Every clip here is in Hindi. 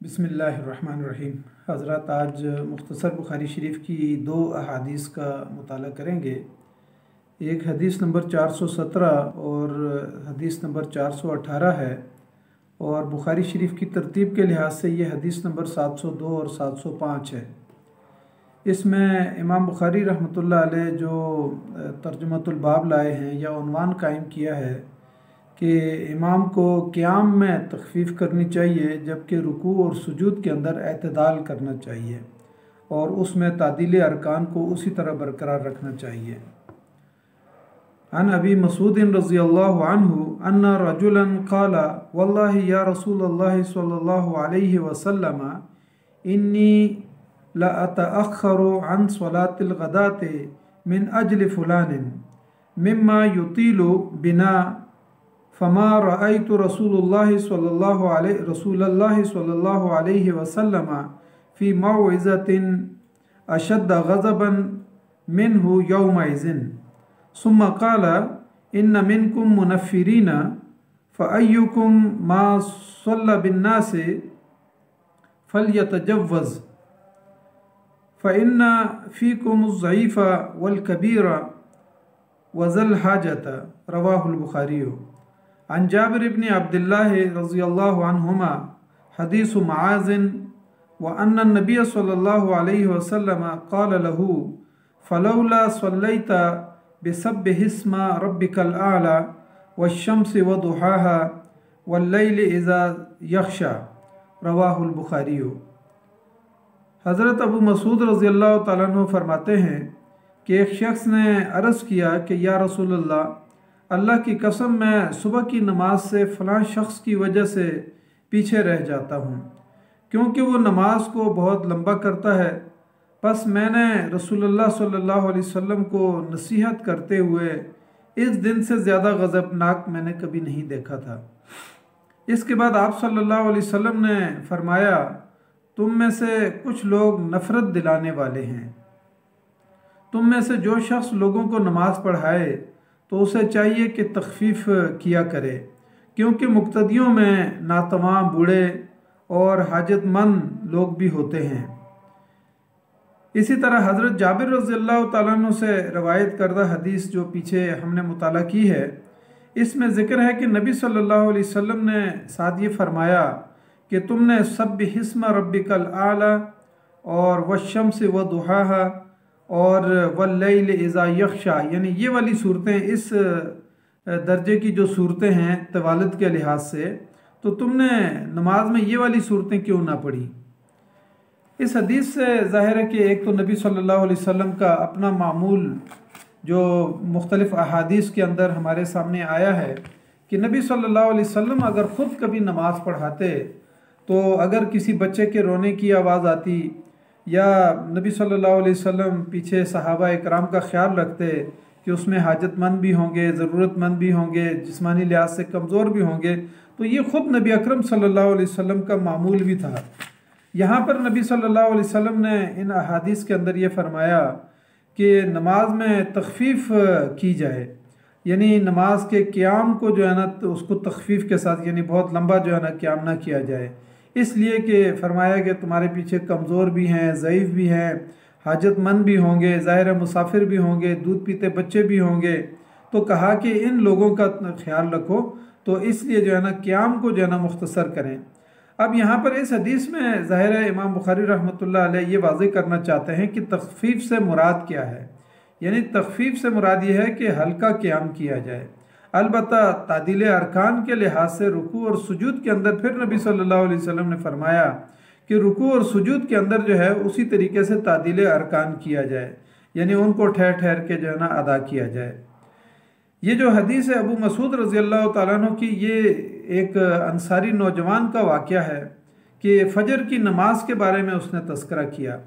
बिस्मिल्लाहिर्रहमानिर्रहीम। हज़रत आज मुख्तसर बुखारी शरीफ की दो अहादीस का मुताला करेंगे। एक हदीस नंबर 417 और हदीस नंबर 418 है, और बुखारी शरीफ की तरतीब के लिहाज से ये हदीस नंबर 702 और 705 है। इसमें इमाम बुखारी रहमतुल्लाह अलैह जो तर्जुमतुल बाब लाए हैं या उन्वान कायम किया है कि इमाम को क़याम में तख़फ़ीफ़ करनी चाहिए, जबकि रुकू और सुजूद के अंदर एतदाल करना चाहिए और उसमें तादील अरकान को उसी तरह बरकरार रखना चाहिए। अन अबी मसूद रज़ियल्लाहु अन्हु अन्ना रजुलन क़ाला वल्लाहि या रसूलल्लाह सल्लल्लाहु अलैहि वसल्लम इन्नी ला अतअख़्ख़रु अन स्वलातिल ग़दाति मिन अजल फ़ुलानिन मिम्मा युतीलु बिना फ़मा रअयतु रसूलुल्लाह सल्लल्लाहु अलैहि वसल्लम फ़ी मौइज़तिन अशद्द ग़ज़बन मिन्हु यौमइज़िन सुम्मा क़ाल इन्न मिनकुम मुनफ़्फ़िरीन फ़अय्युकुम मा सल्ला बिन्नासि फ़ल्यतजव्वज़ फ़इन्न फ़ीकुमुज़्ज़ईफ़ वल-कबीर वज़ल हाजत। रवाहुल बुखारी। अन जाबिर इब्न अब्दुल्लाह रज़ियल्लाहु अन्हुमा हदीस मुआज़िन व अन्न नबी सल्लल्लाहु अलैहि वसल्लम क़ाल लहू फ़लौला सल्लैता बिसब्बिहिस्मा रब्बिकल आला वश्शम्सि वदुहाहा वल्लैलि इज़ा यग़शा। रवाहुल बुखारी। हज़रत अबू मसूद रज़ियल्लाहु तआला अन्हु फरमाते हैं कि एक शख्स ने अर्ज़ किया कि या रसूलल्लाह, अल्लाह की कसम मैं सुबह की नमाज से फ़लाँ शख्स की वजह से पीछे रह जाता हूँ, क्योंकि वो नमाज को बहुत लंबा करता है। बस मैंने रसूलुल्लाह सल्लल्लाहु अलैहि वसल्लम को नसीहत करते हुए इस दिन से ज़्यादा गज़बनाक मैंने कभी नहीं देखा था। इसके बाद आप सल्लल्लाहु अलैहि वसल्लम ने फरमाया, तुम में से कुछ लोग नफ़रत दिलाने वाले हैं। तुम में से जो शख्स लोगों को नमाज पढ़ाए तो उसे चाहिए कि तख़फ़ीफ़ किया करे, क्योंकि मुक़्तदियों में नातवां, बूढ़े और हाजतमंद लोग भी होते हैं। इसी तरह हज़रत जाबिर रज़ियल्लाहु तआला अन्हु से रवायत करदा हदीस जो पीछे हमने मुताला की है, इसमें ज़िक्र है कि नबी सल्लल्लाहु अलैहि वसल्लम ने साथ ये फ़रमाया कि तुमने सब्बिहिस्मा रब्बिकल आला और वश्शम्सि वदुहाहा और वल्लैलि इज़ा यग़शा, यानी ये वाली सूरतें इस दर्जे की जो सूरतें हैं तवालत के लिहाज से, तो तुमने नमाज में ये वाली सूरतें क्यों ना पढ़ी। इस हदीस से ज़ाहिर है कि एक तो नबी सल्लल्लाहु अलैहि वसल्लम का अपना मामूल जो मुख्तलिफ़ अहादीस के अंदर हमारे सामने आया है कि नबी सल्लल्लाहु अलैहि वसल्लम अगर ख़ुद कभी नमाज़ पढ़ाते तो अगर किसी बच्चे के रोने की आवाज़ आती या नबी सल्लल्लाहु अलैहि वसल्लम पीछे सहाबा इकराम का ख्याल रखते कि उसमें हाजतमंद भी होंगे, ज़रूरतमंद भी होंगे, जिस्मानी लिहाज से कमज़ोर भी होंगे, तो ये ख़ुद नबी अकरम सल्लल्लाहु अलैहि वसल्लम का मामूल भी था। यहाँ पर नबी सल्लल्लाहु अलैहि वसल्लम ने इन अहादीस के अंदर ये फ़रमाया कि नमाज में तख़फ़ीफ़ की जाए, यानी नमाज के क़याम को जो है ना तो उसको तख़फ़ीफ़ के साथ, यानी बहुत लंबा जो है ना क़याम ना किया जाए, इसलिए कि फ़रमाया कि तुम्हारे पीछे कमज़ोर भी हैं, ज़ईफ़ भी हैं, हाजतमंद भी होंगे, ज़ाहिर मुसाफिर भी होंगे, दूध पीते बच्चे भी होंगे, तो कहा कि इन लोगों का ख्याल रखो, तो इसलिए जो है ना क़याम को जो है ना मुख्तसर करें। अब यहाँ पर इस हदीस में ज़ाहिर है इमाम बुखारी रहमतुल्लाह अलैह ये वाज़ेह करना चाहते हैं कि तख़फ़ीफ़ से मुराद क्या है, यानी तख़फ़ीफ़ से मुराद ये है कि हल्का क़याम किया जाए। अलबत्ता तादील अरकान के लिहाज से रुकू और सुजूद के अंदर फिर नबी सल्लल्लाहु अलैहि वसल्लम ने फरमाया कि रुकू और सुजूद के अंदर जो है उसी तरीके से तादील अरकान किया जाए, यानी उनको ठहर ठहर के जो है ना अदा किया जाए। ये जो हदीस है अबू मसूद रज़ियल्लाहु तआला अन्हु की, ये एक अंसारी नौजवान का वाक़या है कि फ़जर की नमाज के बारे में उसने तज़किरा किया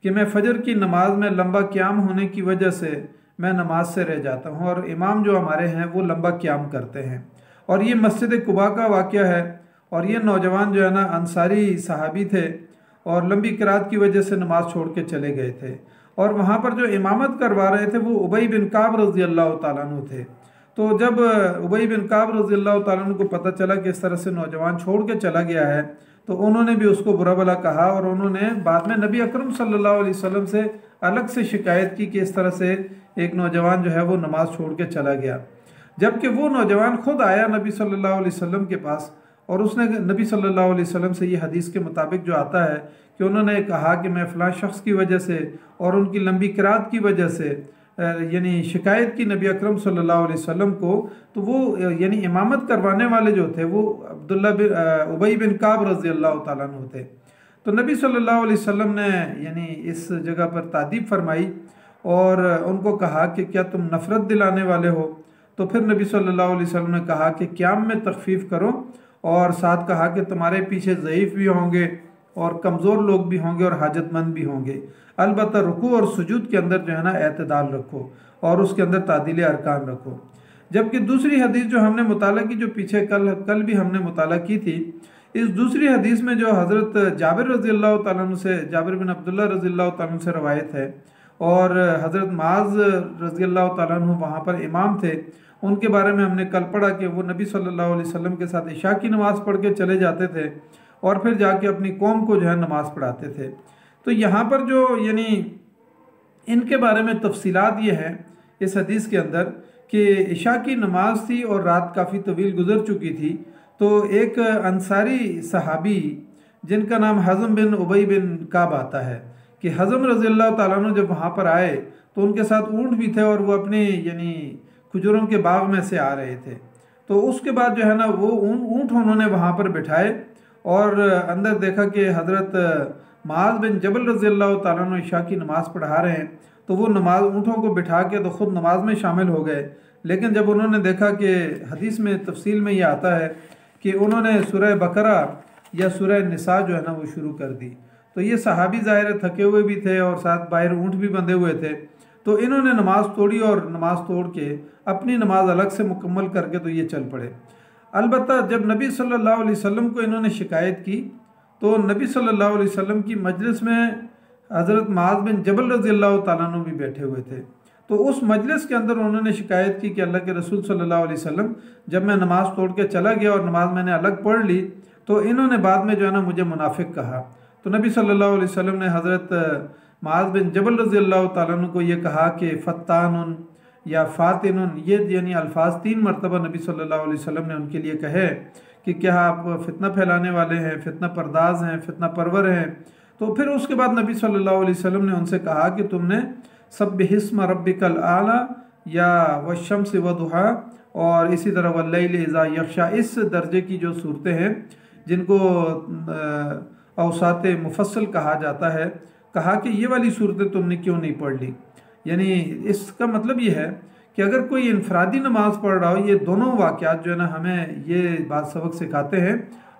कि मैं फ़जर की नमाज में लंबा क़याम होने की वजह से मैं नमाज से रह जाता हूँ, और इमाम जो हमारे हैं वो लंबा क़याम करते हैं। और ये मस्जिद कुबा का वाक़या है, और ये नौजवान जो है ना अंसारी सहाबी थे और लंबी क़िराअत की वजह से नमाज़ छोड़ के चले गए थे, और वहाँ पर जो इमामत करवा रहे थे वो उबई बिन काब रज़ियल्लाहु तआला अन्हु थे। तो जब उबई बिन काब रज़ियल्लाहु ताला अन्हु को पता चला कि इस तरह से नौजवान छोड़ के चला गया है, तो उन्होंने भी उसको बुरा भला कहा और उन्होंने बाद में नबी अकरम सल्लल्लाहु अलैहि वसल्लम से अलग से शिकायत की कि इस तरह से एक नौजवान जो है वो नमाज छोड़ के चला गया। जबकि वो नौजवान खुद आया नबी सल्लल्लाहु अलैहि वसल्लम के पास और उसने नबी सल्लल्लाहु अलैहि वसल्लम से ये हदीस के मुताबिक जो आता है कि उन्होंने कहा कि मैं फ़लाँ शख्स की वजह से और उनकी लंबी किरात की वजह से यानी शिकायत की नबी अकरम सल्लल्लाहु अलैहि वसल्लम को। तो वो यानी इमामत करवाने वाले जो थे वो अब्दुल्ला बिन उबई बिन काब रज़ी अल्लाह तआला अन्हु थे। तो नबी सल्लल्लाहु अलैहि वसल्लम ने यानी इस जगह पर तादीब फरमाई और उनको कहा कि क्या तुम नफ़रत दिलाने वाले हो। तो फिर नबी सल्लल्लाहु अलैहि वसल्लम ने कहा कि क़याम में तख़फ़ीफ़ करो और साथ कहा कि तुम्हारे पीछे ज़ईफ़ भी होंगे और कमज़ोर लोग भी होंगे और हाजतमंद भी होंगे, अलबत्ता रुकू और सुजूद के अंदर जो है ना एतदाल रखो और उसके अंदर तादील अरकान रखो। जबकि दूसरी हदीस जो हमने मुताला की, जो पीछे कल भी हमने मुताला की थी, इस दूसरी हदीस में जो हज़रत जाबिर रज़ी अल्लाह तआला अन्हु से, जाबिर बिन अब्दुल्लाह रज़ी अल्लाह तआला अन्हु से रवायत है और हज़रत माज़ रज़ी अल्लाह तआला अन्हु वहाँ पर इमाम थे। उनके बारे में हमने कल पढ़ा कि वो नबी सल्लल्लाहु अलैहि वसल्लम के साथ इशा की नमाज़ पढ़ के चले जाते थे और फिर जाके अपनी कौम को जो है नमाज़ पढ़ाते थे। तो यहाँ पर जो यानी इनके बारे में तफसीलात ये हैं इस हदीस के अंदर कि इशा की नमाज थी और रात काफ़ी तवील गुजर चुकी थी। तो एक अंसारी सहाबी जिनका नाम हज़म बिन उबई बिन काब आता है कि हज़म रज़ी अल्लाह तआला अन्हु जब वहाँ पर आए तो उनके साथ ऊँट भी थे और वो अपने यानी खजूरों के बाग में से आ रहे थे। तो उसके बाद जो है ना वो ऊँट उन्होंने वहाँ पर बिठाए और अंदर देखा कि हज़रत माज़ बिन जबल रज़ी अल्लाह तआला अन्हु इशा की नमाज़ पढ़ा रहे हैं। तो वो नमाज ऊँटों को बिठा के तो ख़ुद नमाज में शामिल हो गए। लेकिन जब उन्होंने देखा कि हदीस में तफसील में ये आता है कि उन्होंने सूरह बकरा या सूरह निसा जो है ना वो शुरू कर दी। तो ये सहाबी ज़ाहिर थके हुए भी थे और साथ बाहर ऊँट भी बंधे हुए थे। तो इन्होंने नमाज़ तोड़ी और नमाज़ तोड़ के अपनी नमाज अलग से मुकम्मल करके तो ये चल पड़े। अलबत्ता जब नबी सल्लल्लाहु अलैहि वसल्लम को इन्होंने शिकायत की तो नबी सल्लल्लाहु अलैहि वसल्लम की मजलिस में हज़रत माज़ बिन जबल रज़ी अल्लाह तआला अन्हु भी बैठे हुए थे। तो उस मजलिस के अंदर उन्होंने शिकायत की कि अल्लाह के रसूल सल्लल्लाहु अलैहि वसल्लम, जब मैं नमाज़ तोड़ के चला गया और नमाज मैंने अलग पढ़ ली तो इन्होंने बाद में जो है ना मुझे मुनाफिक कहा। तो नबी सल्लल्लाहु अलैहि वसल्लम ने हज़रत माज़ बिन जबल रज़ी अल्लाह तआला अन्हु को ये कहा कि फ़त्तानुन या फ़ातिनुन, ये यानी अल्फाज 3 मरतबा नबी सल्लल्लाहु अलैहि वसल्लम ने उनके लिए कहे कि क्या आप फितना फैलाने वाले हैं, फितना परदाज हैं, फितना परवर हैं। तो फिर उसके बाद नबी सल्लल्लाहु अलैहि वसल्लम ने उनसे कहा कि तुमने सब्बिहिस्म रब्बिकल आला या वश्शम्स वदुहा और इसी तरह वल्लैल इज़ा यग़शा, इस दर्जे की जो सूरतें हैं जिनको औसात मुफस्सल कहा जाता है, कहा कि ये वाली सूरतें तुमने क्यों नहीं पढ़ ली। यानी इसका मतलब ये है कि अगर कोई इनफरादी नमाज़ पढ़ रहा हो, ये दोनों वाक़यात जो है ना हमें ये बात सबक सिखाते हैं।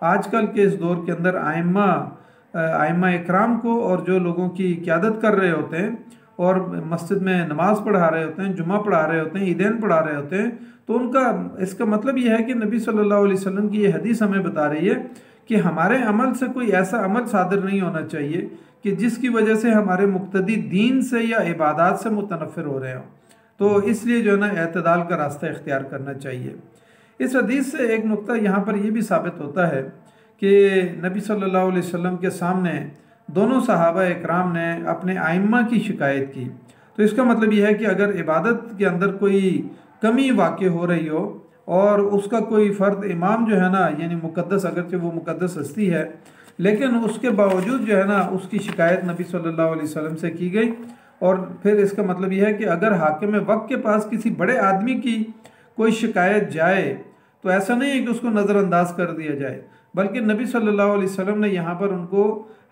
आजकल के इस दौर के अंदर आइम्मा इकराम को और जो लोगों की क़यादत कर रहे होते हैं और मस्जिद में नमाज़ पढ़ा रहे होते हैं, जुमा पढ़ा रहे होते हैं, ईदैन पढ़ा रहे होते हैं, तो उनका इसका मतलब ये है कि नबी सल्लल्लाहु अलैहि वसल्लम की ये हदीस हमें बता रही है कि हमारे अमल से कोई ऐसा अमल सादर नहीं होना चाहिए कि जिसकी वजह से हमारे मुक्तदी दीन से या इबादत से मुतनफ़िर हो रहे हों। तो इसलिए जो है ना एतदाल का रास्ता इख्तियार करना चाहिए। इस हदीस से एक नुक्ता यहाँ पर यह भी साबित होता है कि नबी सल्लल्लाहु अलैहि वसल्लम के सामने दोनों सहाबा इकराम ने अपने आइम्मा की शिकायत की। तो इसका मतलब यह है कि अगर इबादत के अंदर कोई कमी वाक़ हो रही हो और उसका कोई फ़र्द इमाम जो है ना यानी मुक़द्दस, अगरचे वो मुक़द्दस हस्ती है, लेकिन उसके बावजूद जो है ना उसकी शिकायत नबी सल्लल्लाहु अलैहि वसल्लम से की गई। और फिर इसका मतलब यह है कि अगर हाकिम वक्त के पास किसी बड़े आदमी की कोई शिकायत जाए तो ऐसा नहीं है कि उसको नज़रअंदाज कर दिया जाए, बल्कि नबी सल्लल्लाहु अलैहि वसल्लम ने यहाँ पर उनको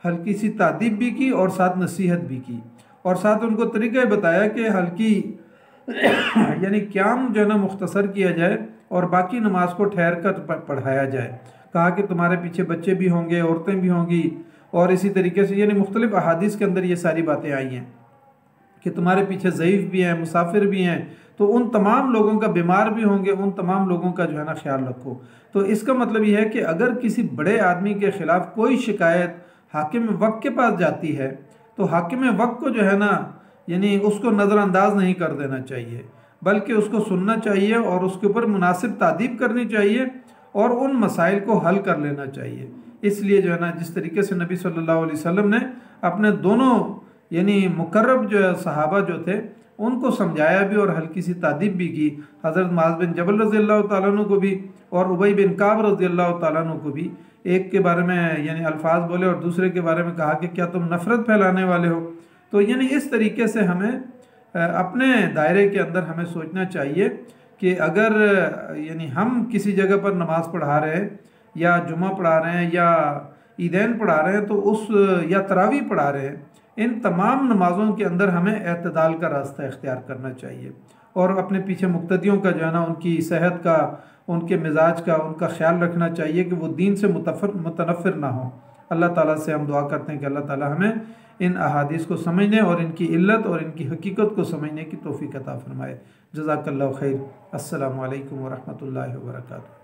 हल्की सी तादीब भी की और साथ नसीहत भी की और साथ उनको तरीक़ा बताया कि हल्की यानी क़याम जो है ना मुख्तसर किया जाए और बाकी नमाज को ठहर कर पढ़ाया जाए। कहा कि तुम्हारे पीछे बच्चे भी होंगे, औरतें भी होंगी और इसी तरीके से यानी मुख्तलिफ अहादीस के अंदर ये सारी बातें आई हैं कि तुम्हारे पीछे ज़ईफ़ भी हैं, मुसाफिर भी हैं, तो उन तमाम लोगों का, बीमार भी होंगे, उन तमाम लोगों का जो है ना ख्याल रखो। तो इसका मतलब यह है कि अगर किसी बड़े आदमी के ख़िलाफ़ कोई शिकायत हाकिम वक्त के पास जाती है तो हाकिम वक्त को जो है ना यानी उसको नज़रअंदाज नहीं कर देना चाहिए, बल्कि उसको सुनना चाहिए और उसके ऊपर मुनासिब तादीब करनी चाहिए और उन मसाइल को हल कर लेना चाहिए। इसलिए जो है ना, जिस तरीके से नबी सल्लल्लाहु अलैहि वसल्लम ने अपने दोनों यानी मुकर्रब जो है सहाबा जो थे उनको समझाया भी और हल्की सी तादीब भी की। हज़रत मुआज़ बिन जबल रज़ी अल्लाह तआला अन्हु को भी और उबई बिन काब रज़ी अल्लाह तआला अन्हु को भी एक के बारे में यानी अल्फाज बोले और दूसरे के बारे में कहा कि क्या तुम नफ़रत फैलाने वाले हो। तो यानी इस तरीके से हमें अपने दायरे के अंदर हमें सोचना चाहिए कि अगर यानी हम किसी जगह पर नमाज़ पढ़ा रहे हैं या जुमा पढ़ा रहे हैं या ईदैन पढ़ा रहे हैं तो उस या तरावी पढ़ा रहे हैं, इन तमाम नमाज़ों के अंदर हमें एतदाल का रास्ता इख्तियार करना चाहिए और अपने पीछे मुक्तदियों का जो है ना, उनकी सेहत का, उनके मिजाज का, उनका ख्याल रखना चाहिए कि वो दीन से मुतनफ़िर ना हो। अल्लाह ताला से हम दुआ करते हैं कि अल्लाह ताला हमें इन अहादीस को समझने और इनकी इल्लत और इनकी हकीकत को समझने की तौफीक अता फरमाए। जज़ाकल्लाहु खैर। अस्सलामु अलैकुम व रहमतुल्लाहि व बरकातुहू।